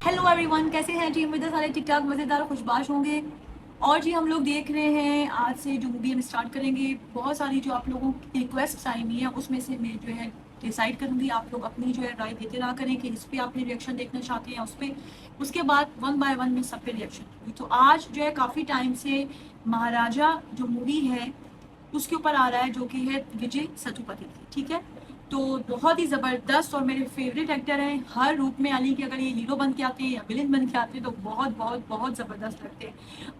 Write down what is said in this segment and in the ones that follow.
Hello everyone, कैसे हैं जी? उम्मीद है सारे ठीक ठाक मज़ेदार खुशबाश होंगे। और जी हम लोग देख रहे हैं आज से जो मूवी हम स्टार्ट करेंगे, बहुत सारी जो आप लोगों की रिक्वेस्ट आई हुई है उसमें से मैं जो है डिसाइड करूंगी। आप लोग अपनी जो है राय देते रहा करें कि इस पर आपने रिएक्शन देखना चाहते हैं, उस पर उसके बाद वन बाय वन में सब पे रिएक्शन दूंगी। तो आज जो है काफ़ी टाइम से महाराजा जो मूवी है उसके ऊपर आ रहा है, जो कि है विजय सेतुपति की, ठीक है। तो बहुत ही ज़बरदस्त और मेरे फेवरेट एक्टर हैं हर रूप में। यानी कि अगर ये हीरो बन के आते हैं या विलेन बन के आते हैं तो बहुत बहुत बहुत ज़बरदस्त लगते हैं।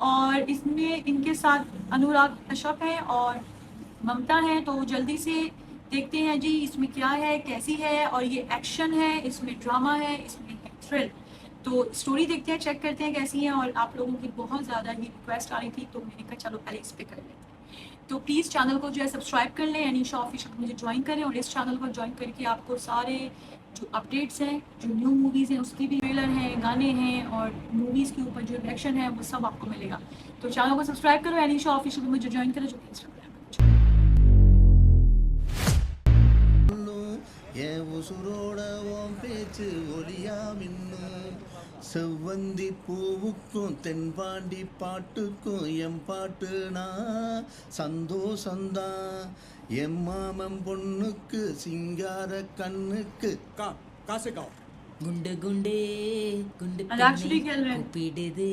और इसमें इनके साथ अनुराग कश्यप हैं और ममता हैं। तो जल्दी से देखते हैं जी इसमें क्या है, कैसी है। और ये एक्शन है, इसमें ड्रामा है, इसमें है थ्रिल। तो स्टोरी देखते हैं, चेक करते हैं कैसी है। और आप लोगों की बहुत ज़्यादा ही रिक्वेस्ट आ रही थी तो मैंने कहा चलो पहले इस पर कर लेते हैं। तो प्लीज़ चैनल को जो है सब्सक्राइब कर लें, अनीशा ऑफिशियल मुझे ज्वाइन करें। और इस चैनल को ज्वाइन करके आपको सारे जो अपडेट्स हैं, जो न्यू मूवीज़ हैं उसकी भी ट्रेलर हैं, गाने हैं और मूवीज़ के ऊपर जो रिएक्शन है वो सब आपको मिलेगा। तो चैनल को सब्सक्राइब करो, अनीशा ऑफिशियल मुझे ज्वाइन करें जो कि इंस्टाग्राम है। என் உசுரோட உன் பேச்சு ஒளியா மின்னும் செவ்வந்தி பூவுக்கும் தென்பாண்டி பாட்டுக்கும் என் பாட்டுனா சந்தோஷந்தான் என் மாமன் பொண்ணுக்கு சிங்கார கண்ணுக்கு कहाँ से गाओ? குண்டு குண்டே குண்டு அது actually பெண்ணே, கேள்வி. கூப்பிடுது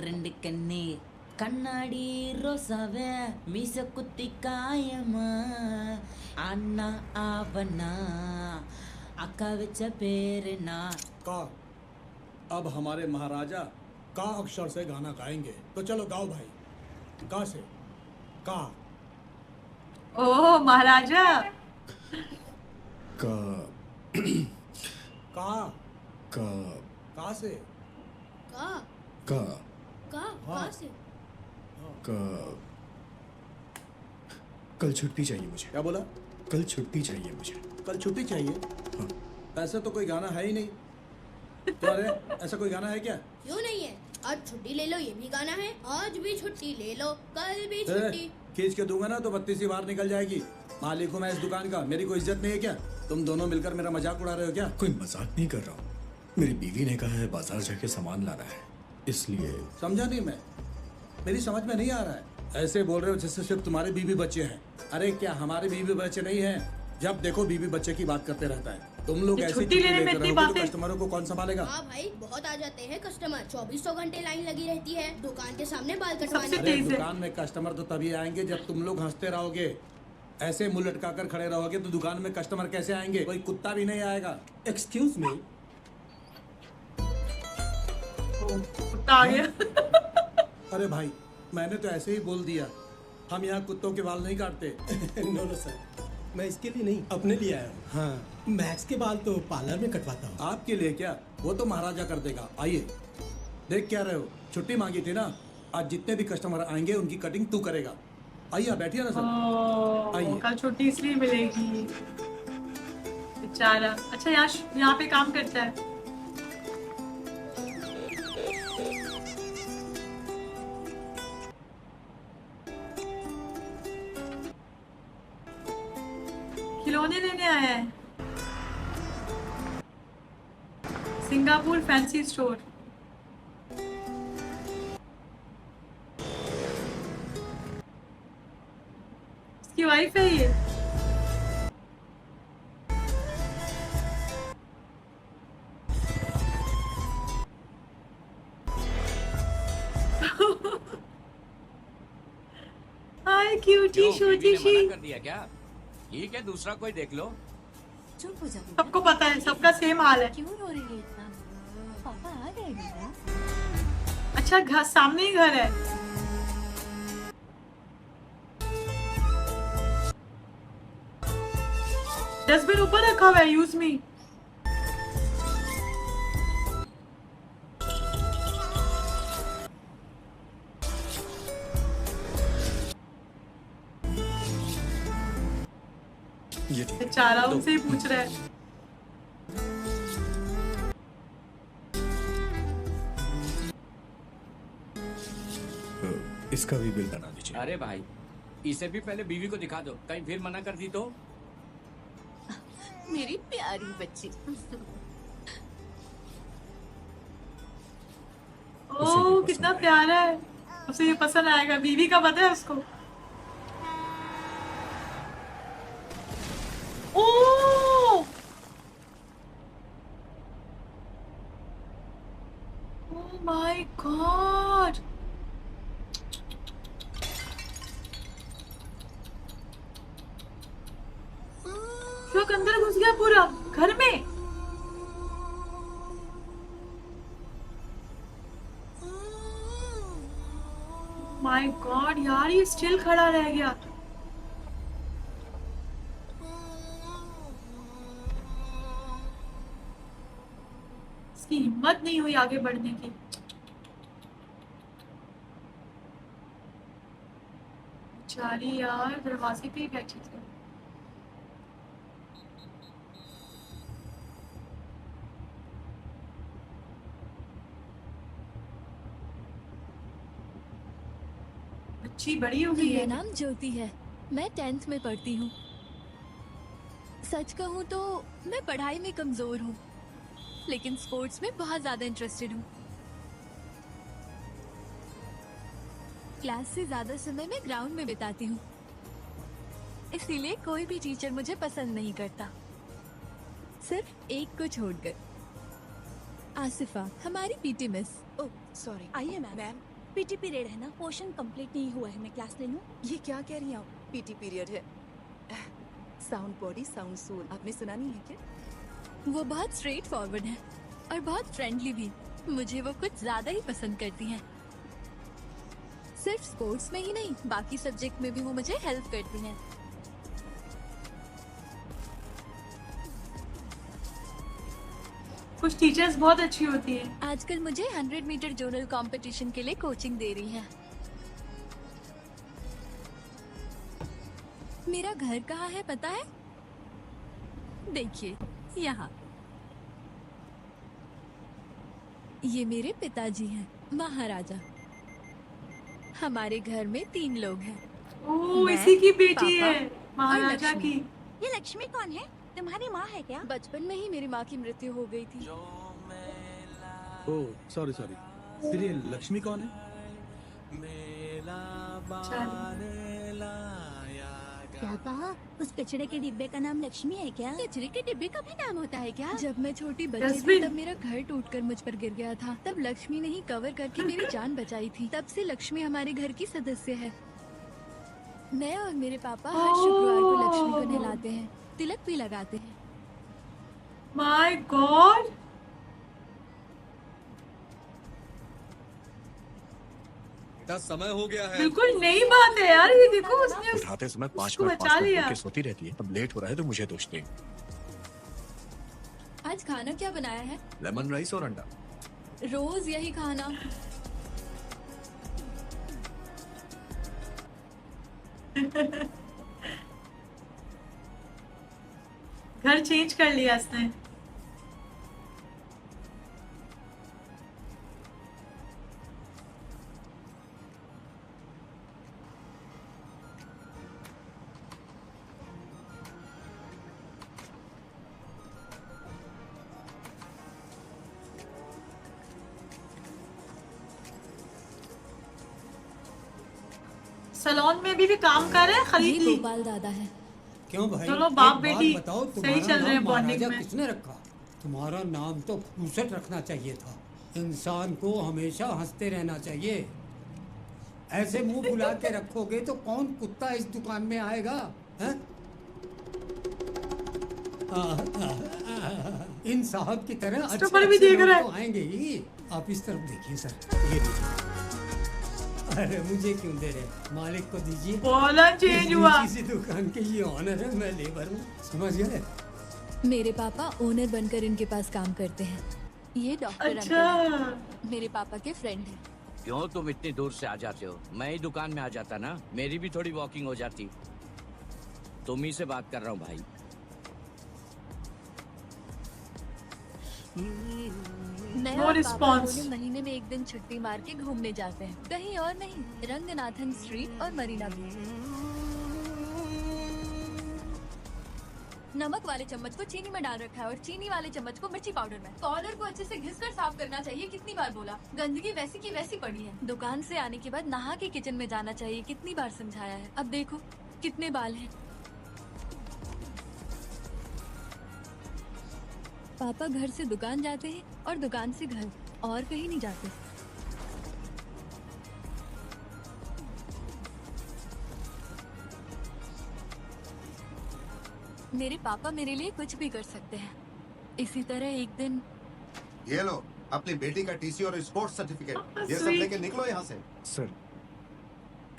ரெண்டு கண்ணே கண்ணாடி ரோசாவ மீச குத்தி காயமா அண்ணா ஆவனா அக்கா வச்ச பேரு நான் का अब हमारे महाराजा का अक्षर से गाना गाएंगे तो चलो गाओ भाई। का से का ओह महाराजा, का का का का से का का का हाँ। का से का कल छुट्टी चाहिए मुझे। क्या बोला? कल छुट्टी चाहिए मुझे। कल छुट्टी चाहिए? हाँ। ऐसे तो कोई गाना है ही नहीं। क्या रे, ऐसा कोई गाना है क्या? क्यों नहीं है? आज छुट्टी ले लो, ये भी गाना है। आज भी छुट्टी ले लो, कल भी ए, छुट्टी। खींच के दूंगा ना तो बत्ती सी बाहर निकल जाएगी। मालिक हूँ मैं इस दुकान का, मेरी कोई इज्जत नहीं है क्या? तुम दोनों मिलकर मेरा मजाक उड़ा रहे हो क्या? कोई मजाक नहीं कर रहा हूँ। मेरी बीवी ने कहा है बाजार जाके सामान लाना है, इसलिए। समझा नहीं मैं, मेरी समझ में नहीं आ रहा है। ऐसे बोल रहे हो जैसे सिर्फ तुम्हारे बीवी बच्चे हैं। अरे क्या हमारे बीवी बच्चे नहीं हैं? जब देखो बीवी बच्चे की बात करते रहता है। तुम लोग ये ऐसी छुट्टी लेने में लेकर इतनी रहोगे तो बातें। कस्टमरों को कौन संभालेगा? हाँ भाई, बहुत आ जाते हैं कस्टमर। 2400 घंटे लाइन लगी रहती है दुकान के सामने बाल सबसे कटवाने। अरे तेज है। दुकान में कस्टमर तो तभी आएंगे जब तुम लोग हंसते रहोगे। ऐसे मुंह लटका कर खड़े रहोगे तो दुकान में कस्टमर कैसे आएंगे? कोई कुत्ता भी नहीं आएगा। एक्सक्यूज मी, कुत्ता आ गया। अरे भाई मैंने तो ऐसे ही बोल दिया, हम यहाँ कुत्तों के बाल नहीं काटते। नो नो सर, मैं इसके लिए नहीं अपने लिए आया हूँ। हाँ, मैक्स के बाल तो पार्लर में कटवाता हूँ। आपके लिए क्या? वो तो महाराजा कर देगा। आइए, देख क्या रहे हो? छुट्टी मांगी थी ना, आज जितने भी कस्टमर आएंगे उनकी कटिंग तू करेगा। आइए बैठिए ना सर। ओह, आइए। कल छुट्टी इसलिए मिलेगी बेचारा। अच्छा यहाँ पे काम करता है। खिलौने लेने आया है। Singapore fancy store. इसकी वाइफ है ये। हाय क्यूटी क्यों, शोटी बीवी ने शी। मना कर दिया क्या? ठीक है, दूसरा कोई देख लो। चुप हो जा बेटा। सबको पता है, सबका सेम हाल है। क्यों रो रही है इतना? पापा आ गए बेटा। अच्छा घर सामने ही घर है। डस्टबिन ऊपर रखा हुआ है, यूज मी। ये ठीक है। बेचारा उनसे ही पूछ रहा है। इसका भी बिल बना दीजिए। अरे भाई, इसे भी पहले बीवी को दिखा दो, कहीं फिर मना कर दी तो। मेरी प्यारी बच्ची। कितना प्यारा है, उसे ये पसंद आएगा, बीवी का पता है उसको। ओ माय गॉड, ट्रक अंदर घुस गया पूरा घर में। माय गॉड यार, ये स्टिल खड़ा रह गया। इसकी हिम्मत नहीं हुई आगे बढ़ने की। बेचारी यार दरवाजे पे ही बैठी थी। अच्छी बड़ी हो गई मेरा है। नाम ज्योति है, मैं 10th में पढ़ती हूँ। सच कहूँ तो मैं पढ़ाई में कमजोर हूँ, लेकिन स्पोर्ट्स में बहुत ज्यादा इंटरेस्टेड हूँ। क्लास से ज्यादा समय मैं ग्राउंड में बिताती हूँ, इसीलिए कोई भी टीचर मुझे पसंद नहीं करता, सिर्फ एक को छोड़कर। आसिफा, हमारी पीटी मिस। ओह सॉरी, आइए मैम। पीटी पीरियड है ना, पोर्शन कंप्लीट नहीं हुआ है, मैं क्लास ले लूं? ये क्या कह रही हैं आप? पीटी पीरियड है। साउंड बॉडी साउंड सोल, आपने सुना नहीं है क्या? वो बहुत स्ट्रेट फॉरवर्ड है और बहुत फ्रेंडली भी। मुझे वो कुछ ज्यादा ही पसंद करती हैं। सिर्फ स्पोर्ट्स में ही नहीं, बाकी सब्जेक्ट में भी वो मुझे हेल्प करती हैं। कुछ टीचर्स बहुत अच्छी होती है। आजकल मुझे 100 मीटर जोनल कंपटीशन के लिए कोचिंग दे रही हैं। मेरा घर कहाँ है पता है? देखिए यहाँ। ये मेरे पिताजी हैं, महाराजा। हमारे घर में 3 लोग हैं। ओह, मैं, इसी की बेटी पापा है, महाराजा लक्ष्मी। की। ये लक्ष्मी कौन है? तुम्हारी माँ है क्या? बचपन में ही मेरी माँ की मृत्यु हो गई थी। ओह सॉरी सॉरी, फिर ये लक्ष्मी कौन है? क्या कहा? उस कचड़े के डिब्बे का नाम लक्ष्मी है क्या? कचरे के डिब्बे का भी नाम होता है क्या? जब मैं छोटी बच्ची थी डस्टबिन। तब मेरा घर टूटकर मुझ पर गिर गया था। तब लक्ष्मी ने ही कवर करके मेरी जान बचाई थी। तब से लक्ष्मी हमारे घर की सदस्य है। मैं और मेरे पापा हर शुक्रवार को लक्ष्मी को नहलाते हैं, तिलक भी लगाते हैं। माय गॉड, इतना समय हो गया है। बिल्कुल नई बात है यार, ये देखो उसने उठाते समय 5 उसको मिनट बचा लिया। के सोती रहती है, अब लेट हो रहा है तो मुझे दोष दें। आज खाना क्या बनाया है? लेमन राइस और अंडा। रोज यही खाना। घर चेंज कर लिया इसने। सलोन में भी काम कर रहे हैं, खरीद ये ली। गोपाल दादा है। क्यों भाई? दोनों एक बाप बात बेटी बताओ, सही तुम्हारा चल रहे हैं नाम बॉन्डिंग महाराजा में। किसने रखा? तुम्हारा नाम तो फुर्सत रखना चाहिए था। इंसान को हमेशा हंसते रहना चाहिए। ऐसे मुंह बुला के रखोगे तो कौन कुत्ता इस दुकान में आएगा? हैं? इन साहब की तरह अच्छे पर भी अच्छे देख लोग रहा है। तो आएंगे ही। आप इस तरफ देखिए सर, ये देखिए। अरे मुझे क्यों दे रहे? मालिक को दीजिए। बोला चेंज हुआ। किसी दुकान के ये ऑनर है, मैं लेबर हूँ, समझ गए? मेरे पापा ओनर बनकर इनके पास काम करते हैं। ये डॉक्टर अच्छा, अंकल हैं। मेरे पापा के फ्रेंड हैं। क्यों तुम इतनी दूर से आ जाते हो? मैं ही दुकान में आ जाता ना, मेरी भी थोड़ी वॉकिंग हो जाती। तुम ही से बात कर रहा हूँ भाई। मैं No और पापा response. दोनों महीने में एक दिन छुट्टी मार के घूमने जाते हैं, कहीं और नहीं, रंगनाथन स्ट्रीट और मरीना बीच। नमक वाले चम्मच को चीनी में डाल रखा है और चीनी वाले चम्मच को मिर्ची पाउडर में। कॉर्नर को अच्छे से घिसकर साफ करना चाहिए, कितनी बार बोला। गंदगी वैसी की वैसी पड़ी है। दुकान से आने के बाद नहा के किचन में जाना चाहिए, कितनी बार समझाया है। अब देखो कितने बाल हैं। पापा घर से दुकान जाते हैं और दुकान से घर, और कहीं नहीं जाते। मेरे पापा मेरे लिए कुछ भी कर सकते हैं। इसी तरह एक दिन ये लो अपनी बेटी का टीसी और स्पोर्ट्स सर्टिफिकेट, ये सब Sweet. लेके निकलो यहाँ से। सर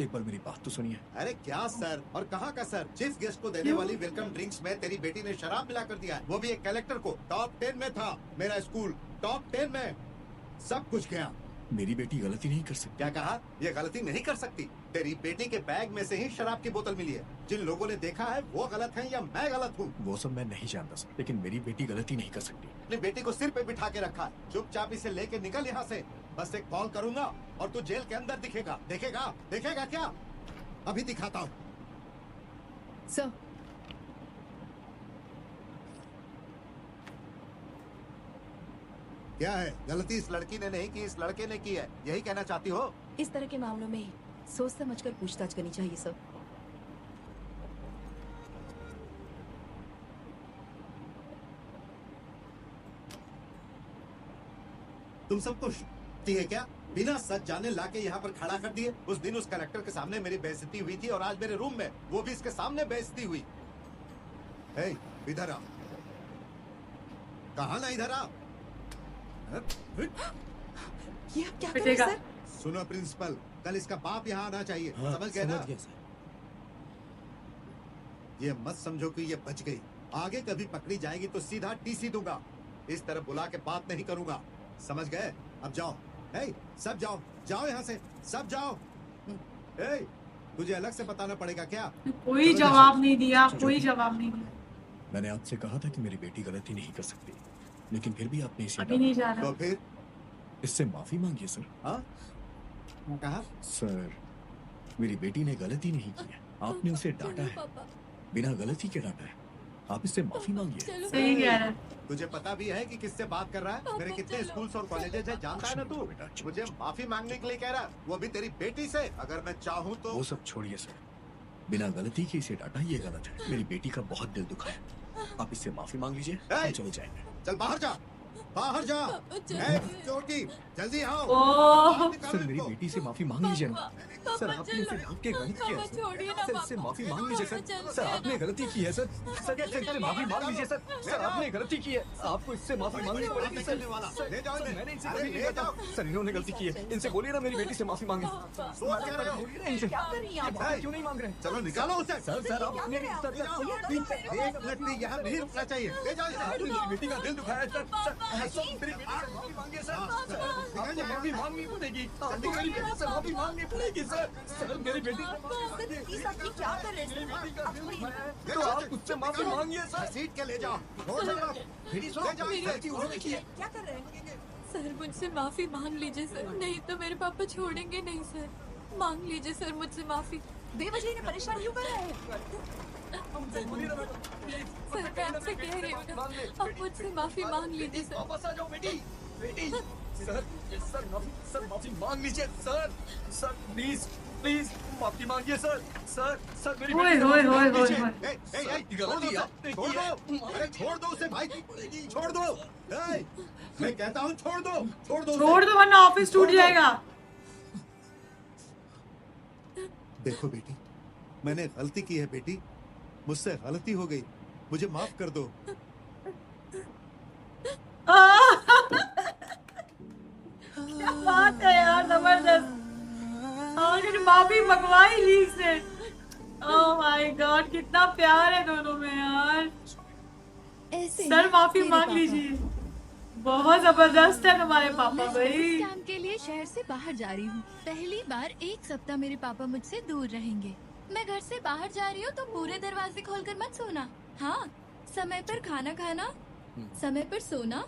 एक बार मेरी बात तो सुनिए। अरे क्या सर, और कहाँ का सर? चीफ गेस्ट को देने क्यों? वाली वेलकम ड्रिंक्स में तेरी बेटी ने शराब मिला कर दिया है, वो भी एक कलेक्टर को। टॉप 10 में था मेरा स्कूल, टॉप 10 में। सब कुछ गया। मेरी बेटी गलती नहीं कर सकती। क्या कहा? ये गलती नहीं कर सकती। तेरी बेटी के बैग में से ही शराब की बोतल मिली है। जिन लोगों ने देखा है वो गलत है या मैं गलत हूँ? वो सब मैं नहीं जानता सर, लेकिन मेरी बेटी गलती नहीं कर सकती। अपनी बेटी को सिर पे बिठा के रखा है। चुपचाप इसे लेके निकल यहाँ से। बस एक कॉल करूंगा और तू जेल के अंदर दिखेगा। देखेगा? देखेगा क्या? अभी दिखाता हूँ। सर, क्या है? गलती इस लड़की ने नहीं की, इस लड़के ने की है, यही कहना चाहती हो? इस तरह के मामलों में सोच समझकर पूछताछ करनी चाहिए सर। तुम सबको शक्ति है क्या? बिना सच जाने लाके यहाँ पर खड़ा कर दिए। उस दिन उस कलेक्टर के सामने मेरी बेइज्जती हुई थी और आज मेरे रूम में वो भी इसके सामने बेइज्जती हुई। हे, इधर आ। कहा ना इधर आ। ये आप क्या कर रहे पिटेगा। हैं सर? सुनो प्रिंसिपल, कल इसका बाप यहाँ आना चाहिए। हाँ, समझ गए ना? समझ गया सर। ये मत समझो कि ये बच गई। आगे कभी पकड़ी जाएगी तो सीधा टीसी दूंगा। इस तरह बुला के बात नहीं करूंगा। समझ गए? अब जाओ। हे, सब जाओ, जाओ यहाँ से, सब जाओ। हे, तुझे अलग से बताना पड़ेगा क्या? कोई जवाब नहीं दिया, कोई जवाब नहीं दिया। मैंने आपसे कहा था कि मेरी बेटी गलती नहीं कर सकती, लेकिन फिर भी आपने इसे अभी नहीं जा तो रहा। फिर इससे माफी मांगिए सर। हाँ कहा? सर मेरी बेटी ने गलती नहीं की है, आपने उसे डांटा है, पापा बिना गलती के डांटा है। आप इससे माफी मांगिए। चलो सही कह रहा है। तुझे पता भी है कि किससे बात कर रहा है? मेरे कितने चलो। स्कूल्स और कॉलेजेस हैं, जानता है ना तू? बेटा, चुप, मुझे चुप। माफी मांगने के लिए कह रहा है, वो भी तेरी बेटी से। अगर मैं चाहूँ तो वो सब छोड़िए सर, बिना गलती के इसे डांटा ये गलत है। मेरी बेटी का बहुत दिल दुखा है, आप इससे माफी मांग लीजिए, हम चले जाएंगे। चल बाहर जा, बाहर जा। ए, चोटी, जल्दी आओ। ओह, बाहर निकालो सर मेरी इनको। बेटी से माफी मांग लीजिए ना। सर आपने इसे डांट के गलत किया है सर। सर इससे माफी मांग लीजिए सर। सर आपने गलती की है सर। सर इससे माफी मांग लीजिए सर। सर आपने गलती की है, आपको इससे माफी मांगनी पड़ेगी सर। ले जाओ सर इन्हें। मैंने इनसे अरे गलती ले किया था। जाओ। सर इन्होंने गलती की है, इनसे बोलिए ना मेरी बेटी से माफी मांगे। सोच क्या रहे हो? बोलिए ना इनसे। क्या कर रही हैं आप? माफी क्यों नहीं मांग रहे? चलो निकालो उसे। सर आप अपने ले जाओ। एक मिनट भी यहाँ नहीं रुकना चाहिए। ले जाओ इसे। आपने मेरी बेटी का दिल दुखाया है सर। सर मेरी बेटी से माफी मांगिए सर। सर आपको माफी मांगनी पड़ेगी। आपको मेरी बेटी से माफी मांगनी पड़ेगी सर। सर मेरी बेटी से माफी मांगिए। ये सब क्या कर रहे हैं मेरी बेटी सर? का दिल दुखाया है, तो आप उससे माफी मांगिए सर। घसीट के ले जाओ। छोड़ दो। मेरी ले जाओ इसे। गलती उन्होंने की है। क्या कर रहे हैं? सर मुझसे माफी मांग लीजिए सर, नहीं तो मेरे पापा छोड़ेंगे नहीं सर। मांग लीजिए सर मुझसे माफी। बेवजह इन्हें परेशान क्यों कर रहे हैं? बोलिए ना बेटा। सर मैं आपसे कह रही हूँ ना, आप मुझसे माफी मांग लीजिए सर। वापस आ जाओ बेटी। बेटी सर माफी मांग लीजिए सर। सर प्लीज प्लीज माफी मांगिए सर। सर मेरी ओए, बेटी से ओए, माफी ओए, मांग ओए, लीजिए। ओए। छोड़ दो गलती उसे। आपने छोड़ की है। दो। अरे छोड़ दो उसे भाई, छोड़ दो। ए, मैं कहता हूँ छोड़ दो, छोड़ दो उसे। छोड़ दो वरना ऑफिस टूट जाएगा। देखो बेटी, मैंने गलती की है बेटी, मुझसे गलती हो गई, मुझे माफ कर दो। क्या बात है यार, जबरदस्त। और माफी मंगवाई लीग से। ओह माय गॉड, कितना प्यार है दोनों में यार। सर माफी मांग लीजिए। बहुत जबरदस्त है तुम्हारे पापा भाई। इस काम के लिए शहर से बाहर जा रही हूँ। पहली बार एक सप्ताह मेरे पापा मुझसे दूर रहेंगे। मैं घर से बाहर जा रही हूँ तो पूरे दरवाजे खोलकर मत सोना। हाँ, समय पर खाना खाना, समय पर सोना।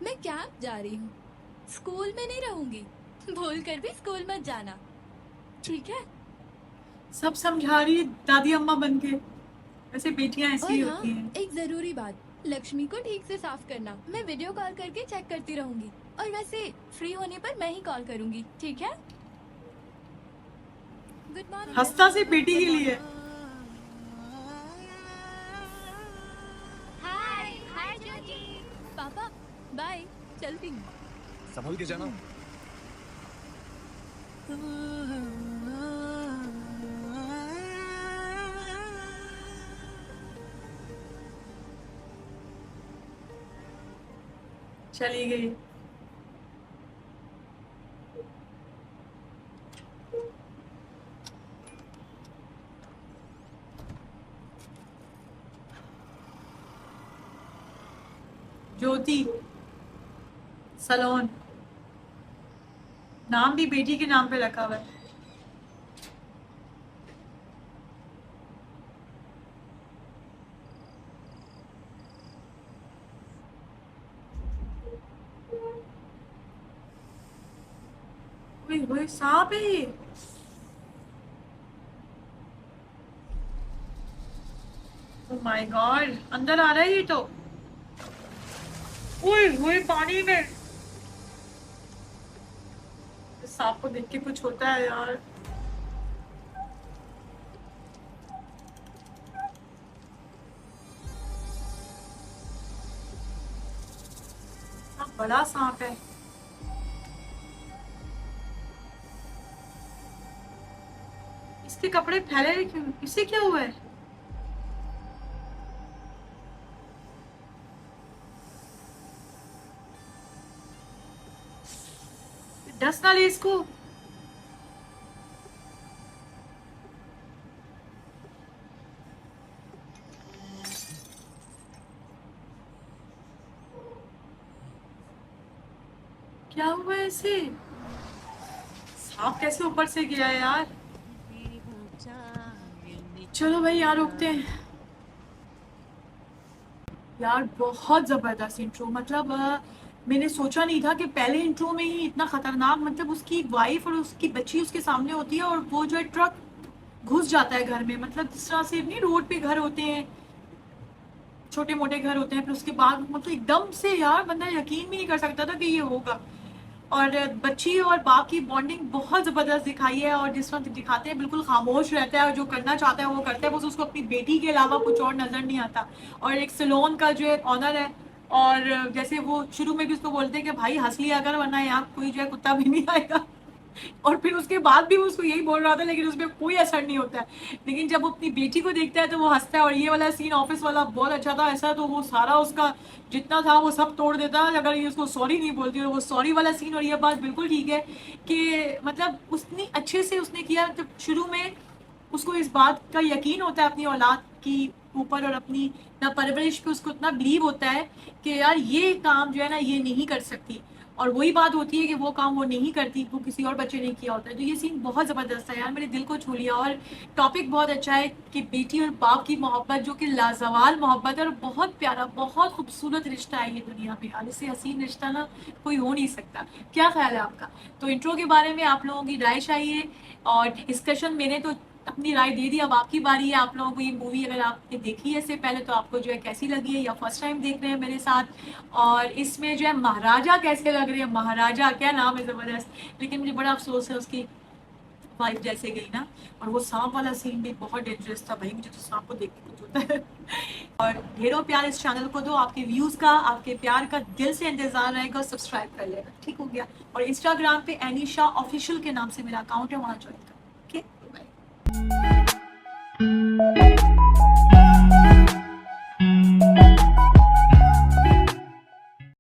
मैं कैंप जा रही हूँ, स्कूल में नहीं रहूंगी। भूल कर भी स्कूल मत जाना, ठीक है? सब समझा रही है दादी अम्मा बन के। वैसे बेटियां ऐसी और ही हाँ, होती हैं। एक जरूरी बात, लक्ष्मी को ठीक से साफ करना। मैं वीडियो कॉल करके चेक करती रहूंगी, और वैसे फ्री होने पर मैं ही कॉल करूंगी, ठीक है? Good morning. हंसता से बेटी के लिए। हाय हाय जोजी। पापा बाय, चलती हूँ। संभल के जाना। चली गई। ज्योति सलोन, नाम भी बेटी के नाम पे रखा हुआ है। ओए सांप है ये। ओह माय गॉड, अंदर आ रहा है ये तो। ओए पानी में। इस सांप को देख के कुछ होता है यार। बड़ा सांप है। इसके कपड़े फैले क्यों? इसे क्या हुआ है? डस ना ले इसको। क्या हुआ है इसे? सांप कैसे ऊपर से गिरा है यार? चलो भाई यहाँ रुकते हैं। यार बहुत जबरदस्त इंट्रो, मतलब मैंने सोचा नहीं था कि पहले इंट्रो में ही इतना खतरनाक, मतलब उसकी वाइफ और उसकी बच्ची उसके सामने होती है और वो जो है ट्रक घुस जाता है घर में। मतलब जिस तरह से नहीं रोड पे घर होते हैं, छोटे मोटे घर होते हैं, फिर उसके बाद मतलब एकदम से यार बंदा यकीन भी नहीं कर सकता था कि ये होगा। और बच्ची और बाप की बॉन्डिंग बहुत ज़बरदस्त दिखाई है, और जिस वक्त दिखाते हैं बिल्कुल खामोश रहता है और जो करना चाहता है वो करता है, बस उसको अपनी बेटी के अलावा कुछ और नज़र नहीं आता। और एक सैलून का जो है ऑनर है, और जैसे वो शुरू में भी उसको बोलते हैं कि भाई हंस लिया अगर, वरना यहाँ कोई जो है कुत्ता भी नहीं आएगा। और फिर उसके बाद भी वो उसको यही बोल रहा था, लेकिन उसमें कोई असर नहीं होता है। लेकिन जब वो अपनी बेटी को देखता है तो वो हंसता है। और ये वाला सीन ऑफिस वाला बहुत अच्छा था। ऐसा तो वो सारा उसका जितना था वो सब तोड़ देता अगर ये उसको सॉरी नहीं बोलती। और वो सॉरी वाला सीन, और ये बात बिल्कुल ठीक है कि मतलब उसने अच्छे से उसने किया। तो शुरू में उसको इस बात का यकीन होता है अपनी औलाद की ऊपर, और अपनी परवरिश पे उसको इतना बिलीव होता है कि यार ये काम जो है ना ये नहीं कर सकती। और वही बात होती है कि वो काम वो नहीं करती, वो किसी और बच्चे ने किया होता है। तो ये सीन बहुत ज़बरदस्त है यार, मेरे दिल को छू लिया। और टॉपिक बहुत अच्छा है कि बेटी और बाप की मोहब्बत, जो कि लाजवाल मोहब्बत है और बहुत प्यारा बहुत खूबसूरत रिश्ता है ये दुनिया में यार। इससे हसीन रिश्ता ना कोई हो नहीं सकता। क्या ख्याल है आपका? तो इंट्रो के बारे में आप लोगों की राय चाहिए, और डिस्कशन मैंने तो अपनी राय दे दी। अब आपकी बारी है। आप लोगों को ये मूवी अगर आपने देखी है इससे पहले तो आपको जो है कैसी लगी है, या फर्स्ट टाइम देख रहे हैं मेरे साथ, और इसमें जो है महाराजा कैसे लग रहे हैं? महाराजा क्या नाम है, ज़बरदस्त। लेकिन मुझे बड़ा अफसोस है उसकी वाइफ जैसे गई ना। और वो सांप वाला सीन भी बहुत डेंजरस था भाई, मुझे तो सांप को देख के कुछ होता है। और ढेरों प्यार इस चैनल को दो। आपके व्यूज़ का, आपके प्यार का दिल से इंतजार रहेगा। सब्सक्राइब कर लेना, ठीक हो गया। और इंस्टाग्राम पे एनिशा ऑफिशियल के नाम से मेरा अकाउंट है, वहाँ ज्वाइन कर।